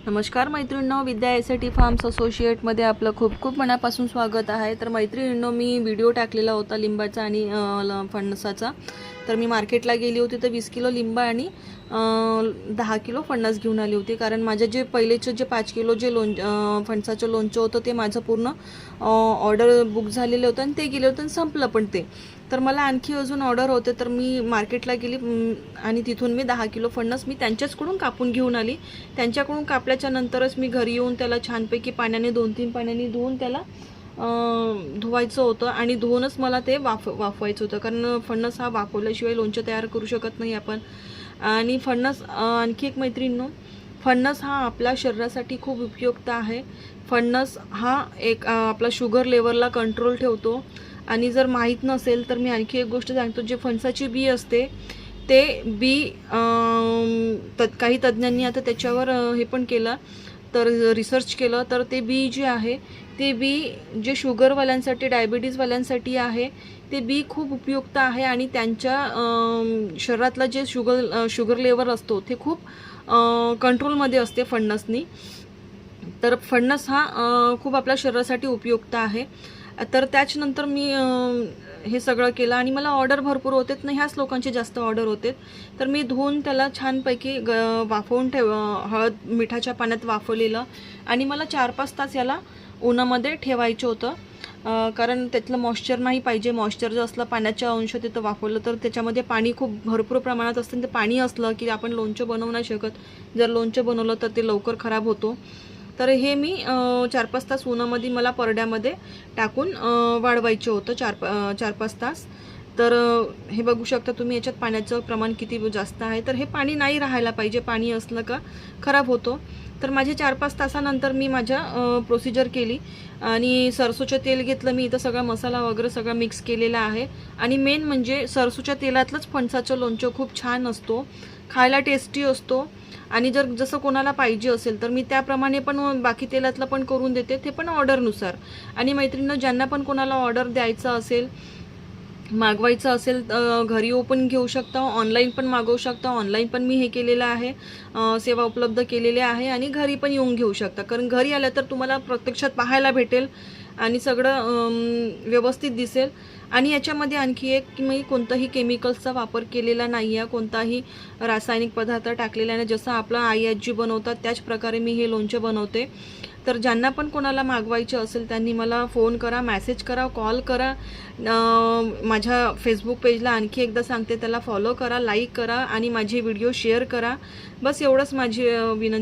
नमस्कार मैत्रिणींनो, विद्या ST farms असोसिएटमध्ये आपलं खूप खूप मनापासून स्वागत आहे। तर मैत्रिणींनो, मी व्हिडिओ टाकलेला होता लिंबाचा आणि फणसाचा। तर मी मार्केटला गेली होती तर 20 किलो लिंब आणि 10 किलो फणस घेऊन आली होती, कारण माझे जे पहिलेचे जे 5 किलो जे फणसाचं लोणचं होतं ते माझं पूर्ण ऑर्डर बुक झालेलं होतं आणि ते गेले होते आणि संपलं पण ते। तर मला आणखी अजून ऑर्डर होते, तर मी मार्केटला गेली आणि तिथून मी 10 किलो फणस मी त्यांच्याचकडून कापून घेऊन आली। त्यांच्याकडून कापल्याच्या नंतरच मी घरी येऊन त्याला छानपैकी पाण्याने 2-3 पाण्याने धुवून त्याला धुवायचं होतं आणि धुवूनच मला ते वाफवायचं होतं, कारण फणस हा वाफवल्याशिवाय लोणचं तयार करू शकत नाही आपण। आणि फणस आणखी एक मैत्रिणींनो, फणस हा आपल्या शरीरासाठी खूप उपयुक्त आहे। फणस हा एक आपला शुगर लेवलला कंट्रोल ठेवतो। आणि जर माहीत नसेल तर मी आणखी एक गोष्ट सांगतो, जे फणसाची बी असते ते बी काही तज्ज्ञांनी आता त्याच्यावर हे पण केलं, तर रिसर्च केलं, तर ते बी जे आहे ते बी जे शुगरवाल्यांसाठी डायबिटीजवाल्यांसाठी आहे ते बी खूप उपयुक्त आहे आणि त्यांच्या शरीरातला जे शुगर लेवल असतो ते खूप कंट्रोलमध्ये असते फणसनी। तर फणस हा खूप आपल्या शरीरासाठी उपयुक्त आहे। तर त्याच्यानंतर मी हे सगळं केलं आणि मला ऑर्डर भरपूर होते ना, ह्याच लोकांचे जास्त ऑर्डर होते। तर मी धुवून त्याला छानपैकी वाफवून हळद मिठाच्या पाण्यात वाफवलेलं आणि मला 4-5 तास याला उन्हामध्ये ठेवायचं होतं, कारण त्यातलं मॉइश्चर नाही पाहिजे। मॉइश्चर जर असलं, पाण्याच्या अंश तिथं वाफवलं तर त्याच्यामध्ये पाणी खूप भरपूर प्रमाणात असतं, ते पाणी असलं की आपण लोणचं बनवू नाही शकत। जर लोणचं बनवलं तर ते लवकर खराब होतो। तर हे मी 4-5 तास उन्हामध्ये मला परड्यामध्ये टाकून वाळवायचं होतं 4-5 तास। तर हे बघू शकता तुम्ही, याच्यात पाण्याचं प्रमाण किती जास्त आहे। तर हे पाणी नाही राहायला पाहिजे, पाणी असलं का खराब होतो। तर माझे 4-5 तासानंतर मी माझ्या प्रोसिजर केली आणि सरसोचं तेल घेतलं मी, इथं सगळा मसाला वगैरे सगळा मिक्स केलेला आहे। आणि मेन म्हणजे सरसोच्या तेलातलंच फणसाचं लोणचं खूप छान असतो, खायला टेस्टी असतो। आणि जर जसं कोणाला पाहिजे असेल तर मी त्याप्रमाणे पण बाकी तेलातलं पण करून देते, ते पण ऑर्डरनुसार। आणि मैत्रिणींनो, ज्यांना पण कोणाला ऑर्डर द्यायचं असेल, मागवायचं असेल, घरी पण घेऊ शकता, ऑनलाईन पण मागवू शकता। ऑनलाईन पण मी हे केलेलं आहे, सेवा उपलब्ध केलेली आहे आणि घरी पण येऊन घेऊ शकता, कारण घरी आलं तर तुम्हाला प्रत्यक्षात पाहायला भेटेल आणि सगळं व्यवस्थित दिसेल। आणि याच्यामध्ये आणखी एक की मी कोणताही केमिकल्सचा वापर केलेला नाही आहे, कोणताही रासायनिक पदार्थ टाकलेला नाही। जसं आपलं आई आजी बनवतात त्याच प्रकारे मी हे लोणचं बनवते। तर ज्यांना पण कोणाला मागवायचे असेल त्यांनी मला फोन करा, मेसेज करा, कॉल करा। माझ्या फेसबुक पेजला आणखी एकदा सांगते, त्याला फॉलो करा, लाईक करा आणि माझे व्हिडिओ शेअर करा। बस एवढंच माझी विनंती।